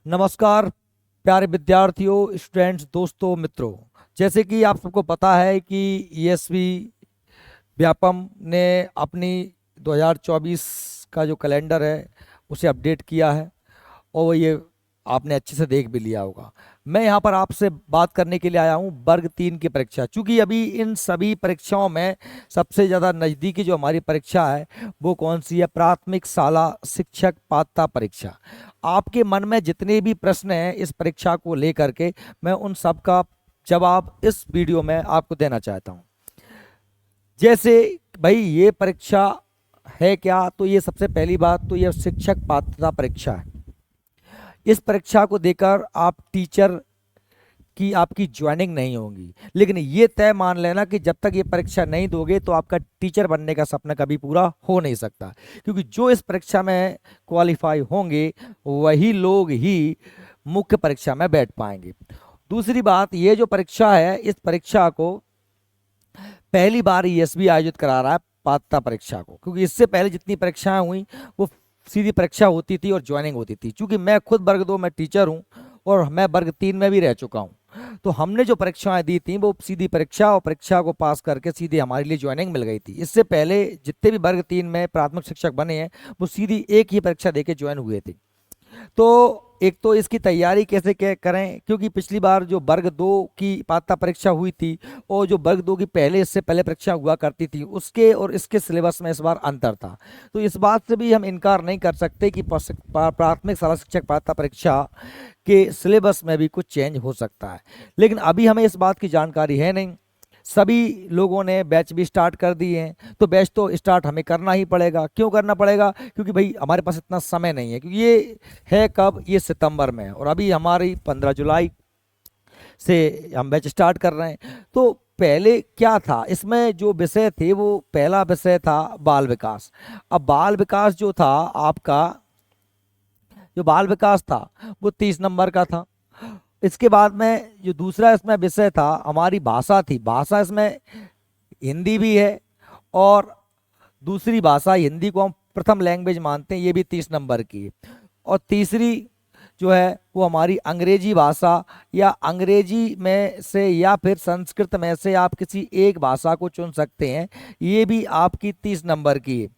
नमस्कार प्यारे विद्यार्थियों, स्टूडेंट्स, दोस्तों, मित्रों। जैसे कि आप सबको पता है कि ईएसवी व्यापम ने अपनी 2024 का जो कैलेंडर है उसे अपडेट किया है और वो ये आपने अच्छे से देख भी लिया होगा। मैं यहाँ पर आपसे बात करने के लिए आया हूँ वर्ग 3 की परीक्षा। चूंकि अभी इन सभी परीक्षाओं में सबसे ज़्यादा नज़दीकी जो हमारी परीक्षा है वो कौन सी है? प्राथमिक शाला शिक्षक पात्रता परीक्षा। आपके मन में जितने भी प्रश्न हैं इस परीक्षा को लेकर के, मैं उन सब का जवाब इस वीडियो में आपको देना चाहता हूँ। जैसे भाई ये परीक्षा है क्या? तो ये सबसे पहली बात तो ये शिक्षक पात्रता परीक्षा है। इस परीक्षा को देकर आप टीचर की आपकी ज्वाइनिंग नहीं होगी, लेकिन ये तय मान लेना कि जब तक ये परीक्षा नहीं दोगे तो आपका टीचर बनने का सपना कभी पूरा हो नहीं सकता, क्योंकि जो इस परीक्षा में क्वालिफाई होंगे वही लोग ही मुख्य परीक्षा में बैठ पाएंगे। दूसरी बात, ये जो परीक्षा है इस परीक्षा को पहली बार ईएसबी आयोजित करा रहा है पात्रता परीक्षा को, क्योंकि इससे पहले जितनी परीक्षाएं हुई वो सीधी परीक्षा होती थी और ज्वाइनिंग होती थी। चूंकि मैं खुद वर्ग 2 में टीचर हूं और मैं वर्ग 3 में भी रह चुका हूं, तो हमने जो परीक्षाएं दी थी वो सीधी परीक्षा और परीक्षा को पास करके सीधे हमारे लिए ज्वाइनिंग मिल गई थी। इससे पहले जितने भी वर्ग 3 में प्राथमिक शिक्षक बने हैं वो सीधी एक ही परीक्षा देके ज्वाइन हुए थे। तो एक तो इसकी तैयारी कैसे करें, क्योंकि पिछली बार जो वर्ग 2 की पात्रता परीक्षा हुई थी और जो वर्ग 2 की पहले इससे पहले परीक्षा हुआ करती थी उसके और इसके सिलेबस में इस बार अंतर था। तो इस बात से भी हम इनकार नहीं कर सकते कि प्राथमिक शाला शिक्षक पात्रता परीक्षा के सिलेबस में भी कुछ चेंज हो सकता है, लेकिन अभी हमें इस बात की जानकारी है नहीं। सभी लोगों ने बैच भी स्टार्ट कर दिए हैं, तो बैच तो स्टार्ट हमें करना ही पड़ेगा। क्यों करना पड़ेगा? क्योंकि भाई हमारे पास इतना समय नहीं है, क्योंकि ये है कब? ये सितंबर में है और अभी हमारी 15 जुलाई से हम बैच स्टार्ट कर रहे हैं। तो पहले क्या था, इसमें जो विषय थे वो पहला विषय था बाल विकास। अब बाल विकास जो था आपका, जो बाल विकास था वो 30 नंबर का था। इसके बाद में जो दूसरा इसमें विषय था हमारी भाषा थी। भाषा इसमें हिंदी भी है और दूसरी भाषा, हिंदी को हम प्रथम लैंग्वेज मानते हैं, ये भी 30 नंबर की है। और तीसरी जो है वो हमारी अंग्रेजी भाषा, या अंग्रेजी में से या फिर संस्कृत में से आप किसी एक भाषा को चुन सकते हैं, ये भी आपकी 30 नंबर की है।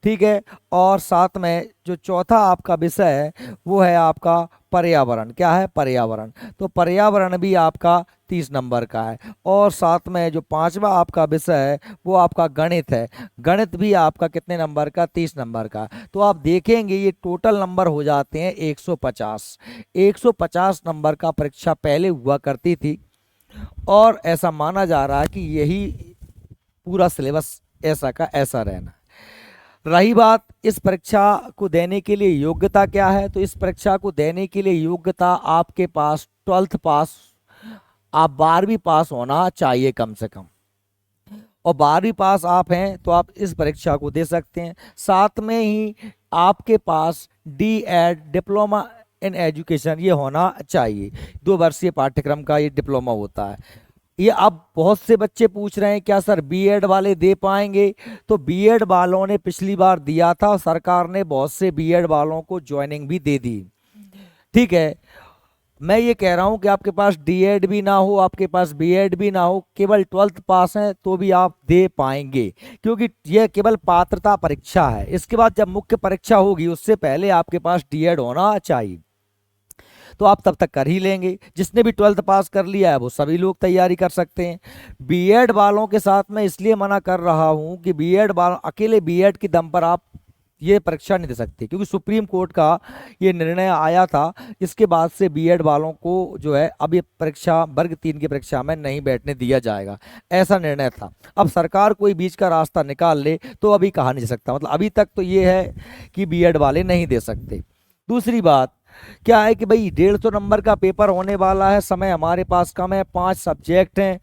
ठीक है। और साथ में जो चौथा आपका विषय है वो है आपका पर्यावरण। क्या है? पर्यावरण। तो पर्यावरण भी आपका 30 नंबर का है। और साथ में जो पांचवा आपका विषय है वो आपका गणित है। गणित भी आपका कितने नंबर का? 30 नंबर का। तो आप देखेंगे ये टोटल नंबर हो जाते हैं 150। 150 नंबर का परीक्षा पहले हुआ करती थी और ऐसा माना जा रहा है कि यही पूरा सिलेबस ऐसा का ऐसा रहना। रही बात इस परीक्षा को देने के लिए योग्यता क्या है, तो इस परीक्षा को देने के लिए योग्यता आपके पास 12th पास, आप 12वीं पास होना चाहिए कम से कम। और 12वीं पास आप हैं तो आप इस परीक्षा को दे सकते हैं। साथ में ही आपके पास DEd, डिप्लोमा इन एजुकेशन, ये होना चाहिए। 2 वर्षीय पाठ्यक्रम का ये डिप्लोमा होता है। ये अब बहुत से बच्चे पूछ रहे हैं क्या सर बीएड वाले दे पाएंगे? तो बीएड वालों ने पिछली बार दिया था और सरकार ने बहुत से बीएड वालों को ज्वाइनिंग भी दे दी। ठीक है। मैं ये कह रहा हूं कि आपके पास डीएड भी ना हो, आपके पास बीएड भी ना हो, केवल 12th पास है तो भी आप दे पाएंगे, क्योंकि यह केवल पात्रता परीक्षा है। इसके बाद जब मुख्य परीक्षा होगी उससे पहले आपके पास डीएड होना चाहिए, तो आप तब तक कर ही लेंगे। जिसने भी 12th पास कर लिया है वो सभी लोग तैयारी कर सकते हैं। बीएड वालों के साथ मैं इसलिए मना कर रहा हूं कि बीएड वालों, अकेले बीएड के दम पर आप ये परीक्षा नहीं दे सकते, क्योंकि सुप्रीम कोर्ट का ये निर्णय आया था। इसके बाद से बीएड वालों को जो है अब ये परीक्षा वर्ग 3 की परीक्षा में नहीं बैठने दिया जाएगा, ऐसा निर्णय था। अब सरकार कोई बीच का रास्ता निकाल ले तो अभी कहा नहीं जा सकता। मतलब अभी तक तो ये है कि बीएड वाले नहीं दे सकते। दूसरी बात क्या है कि भाई 150 नंबर का पेपर होने वाला है, समय हमारे पास कम है, 5 सब्जेक्ट हैं,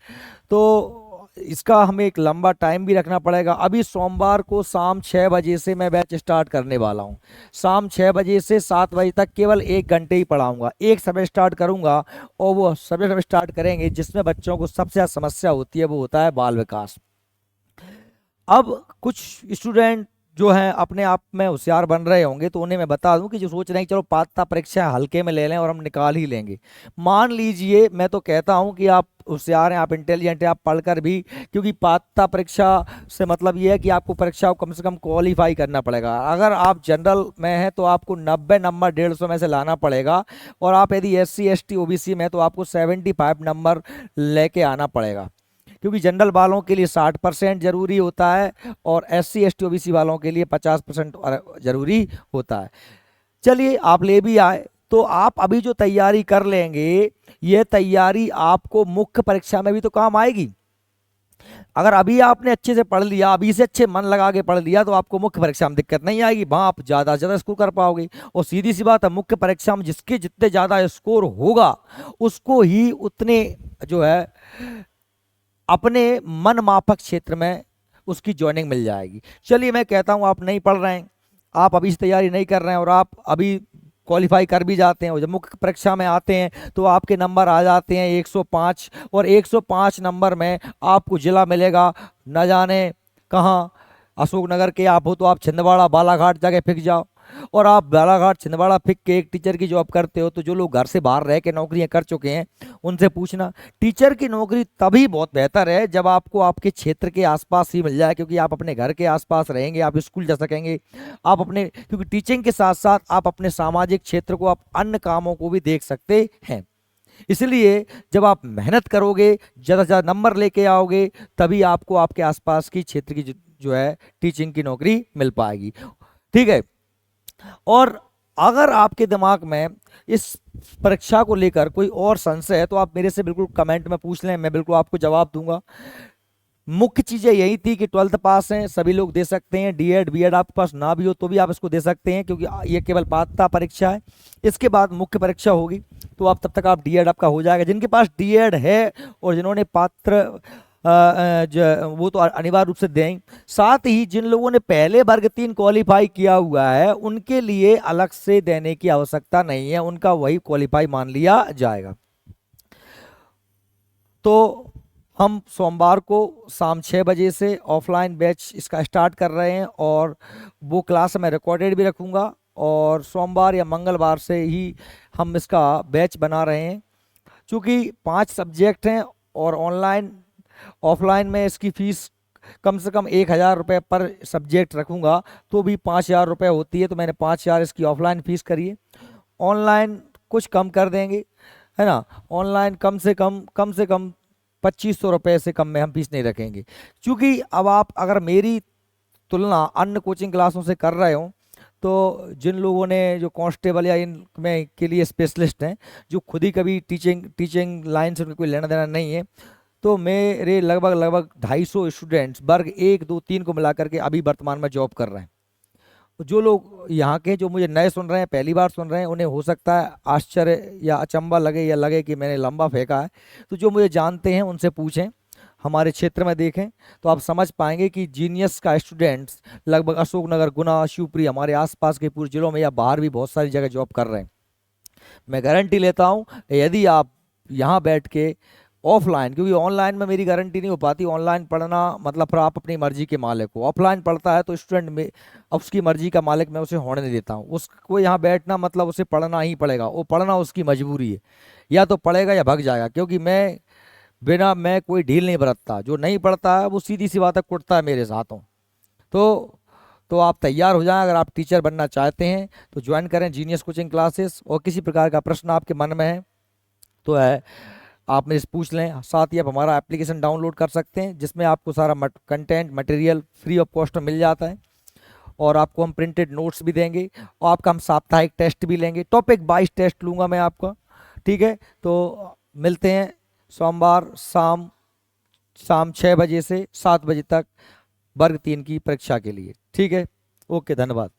तो इसका हमें एक लंबा टाइम भी रखना पड़ेगा। अभी सोमवार को शाम 6 बजे से मैं बैच स्टार्ट करने वाला हूं। शाम 6 बजे से 7 बजे तक केवल 1 घंटे ही पढ़ाऊंगा। एक समय स्टार्ट करूंगा और वो सब्जेक्ट हम स्टार्ट करेंगे जिसमें बच्चों को सबसे ज़्यादा समस्या होती है, वो होता है बाल विकास। अब कुछ स्टूडेंट जो हैं अपने आप में होशियार बन रहे होंगे, तो उन्हें मैं बता दूं कि जो सोच रहे हैं कि चलो पात्रता परीक्षा हल्के में ले लें और हम निकाल ही लेंगे, मान लीजिए मैं तो कहता हूं कि आप होशियार हैं, आप इंटेलिजेंट हैं, आप पढ़कर भी, क्योंकि पात्रता परीक्षा से मतलब ये है कि आपको परीक्षा को कम से कम क्वालिफाई करना पड़ेगा। अगर आप जनरल में हैं तो आपको 90 नंबर 150 में से लाना पड़ेगा, और आप यदि SC ST OBC में हैं तो आपको 75 नंबर लेके आना पड़ेगा, क्योंकि जनरल वालों के लिए 60% जरूरी होता है और SC ST OBC वालों के लिए 50% जरूरी होता है। चलिए आप ले भी आए, तो आप अभी जो तैयारी कर लेंगे, ये तैयारी आपको मुख्य परीक्षा में भी तो काम आएगी। अगर अभी आपने अच्छे से पढ़ लिया, अभी से अच्छे मन लगा के पढ़ लिया, तो आपको मुख्य परीक्षा में दिक्कत नहीं आएगी, वहां आप ज्यादा से ज्यादा स्कोर कर पाओगे। और सीधी सी बात है, मुख्य परीक्षा में जिसके जितने ज्यादा स्कोर होगा उसको ही उतने जो है अपने मन माफक क्षेत्र में उसकी ज्वाइनिंग मिल जाएगी। चलिए मैं कहता हूं आप नहीं पढ़ रहे हैं, आप अभी से तैयारी नहीं कर रहे हैं और आप अभी क्वालिफाई कर भी जाते हैं और जब मुख्य परीक्षा में आते हैं तो आपके नंबर आ जाते हैं 105, और 105 नंबर में आपको जिला मिलेगा न जाने कहाँ। अशोकनगर के आप हो तो आप छिंदवाड़ा बालाघाट जाके फिक जाओ, और आप बालाघाट छिंदवाड़ा फिक के एक टीचर की जॉब करते हो, तो जो लोग घर से बाहर रह के नौकरियां कर चुके हैं उनसे पूछना। टीचर की नौकरी तभी बहुत बेहतर है जब आपको आपके क्षेत्र के आसपास ही मिल जाए, क्योंकि आप अपने घर के आसपास रहेंगे, आप स्कूल जा सकेंगे, आप अपने, क्योंकि टीचिंग के साथ साथ आप अपने सामाजिक क्षेत्र को, आप अन्य कामों को भी देख सकते हैं। इसलिए जब आप मेहनत करोगे, ज़्यादा से ज़्यादा नंबर लेके आओगे, तभी आपको आपके आसपास की क्षेत्र की जो है टीचिंग की नौकरी मिल पाएगी। ठीक है। और अगर आपके दिमाग में इस परीक्षा को लेकर कोई और संशय है तो आप मेरे से बिल्कुल कमेंट में पूछ लें, मैं बिल्कुल आपको जवाब दूंगा। मुख्य चीजें यही थी कि 12th पास हैं सभी लोग दे सकते हैं, D.Ed B.Ed आपके पास ना भी हो तो भी आप इसको दे सकते हैं, क्योंकि ये केवल पात्रता परीक्षा है। इसके बाद मुख्य परीक्षा होगी, तो आप तब तक आप D.Ed आपका हो जाएगा। जिनके पास D.Ed है और जिन्होंने पात्र वो तो अनिवार्य रूप से दें। साथ ही जिन लोगों ने पहले वर्ग 3 क्वालिफाई किया हुआ है उनके लिए अलग से देने की आवश्यकता नहीं है, उनका वही क्वालिफाई मान लिया जाएगा। तो हम सोमवार को शाम 6 बजे से ऑफलाइन बैच इसका स्टार्ट कर रहे हैं, और वो क्लास मैं रिकॉर्डेड भी रखूँगा, और सोमवार या मंगलवार से ही हम इसका बैच बना रहे हैं। चूँकि 5 सब्जेक्ट हैं और ऑनलाइन ऑफलाइन में इसकी फ़ीस कम से कम 1,000 रुपये पर सब्जेक्ट रखूँगा तो भी 5,000 रुपये होती है, तो मैंने 5,000 इसकी ऑफलाइन फ़ीस करी है। ऑनलाइन कुछ कम कर देंगे, है ना। ऑनलाइन कम से कम 2,500 रुपये से कम में हम फीस नहीं रखेंगे, क्योंकि अब आप अगर मेरी तुलना अन्य कोचिंग क्लासों से कर रहे हो, तो जिन लोगों ने जो कांस्टेबल या इन में के लिए स्पेशलिस्ट हैं, जो खुद ही कभी टीचिंग लाइन से उनको कोई लेना देना नहीं है, तो मेरे लगभग 250 स्टूडेंट्स वर्ग 1 2 3 को मिला करके अभी वर्तमान में जॉब कर रहे हैं। तो जो लोग यहाँ के जो मुझे नए सुन रहे हैं, पहली बार सुन रहे हैं, उन्हें हो सकता है आश्चर्य या अचंबा लगे या लगे कि मैंने लंबा फेंका है, तो जो मुझे जानते हैं उनसे पूछें, हमारे क्षेत्र में देखें, तो आप समझ पाएंगे कि जीनियस का स्टूडेंट्स लगभग अशोकनगर, गुना, शिवपुरी, हमारे आसपास के पूरे जिलों में या बाहर भी बहुत सारी जगह जॉब कर रहे हैं। मैं गारंटी लेता हूँ यदि आप यहाँ बैठ के ऑफलाइन, क्योंकि ऑनलाइन में मेरी गारंटी नहीं हो पाती, ऑनलाइन पढ़ना मतलब फिर आप अपनी मर्जी के मालिक हो। ऑफलाइन पढ़ता है तो स्टूडेंट में अब उसकी मर्जी का मालिक मैं उसे होने नहीं देता हूँ, उसको यहाँ बैठना मतलब उसे पढ़ना ही पड़ेगा, वो पढ़ना उसकी मजबूरी है, या तो पढ़ेगा या भग जाएगा। क्योंकि मैं कोई ढील नहीं बरतता, जो नहीं पढ़ता है वो सीधी सी बात है कुटता है मेरे साथों। तो आप तैयार हो जाएं, अगर आप टीचर बनना चाहते हैं तो ज्वाइन करें जीनियस कोचिंग क्लासेस। और किसी प्रकार का प्रश्न आपके मन में है तो आप मेरे से पूछ लें। साथ ही आप हमारा एप्लीकेशन डाउनलोड कर सकते हैं, जिसमें आपको सारा content material free of cost में मिल जाता है, और आपको हम प्रिंटेड नोट्स भी देंगे, और आपका हम साप्ताहिक टेस्ट भी लेंगे, टॉपिक वाइज टेस्ट लूँगा मैं आपका। ठीक है, तो मिलते हैं सोमवार शाम 6 बजे से 7 बजे तक वर्ग 3 की परीक्षा के लिए। ठीक है, ओके, धन्यवाद।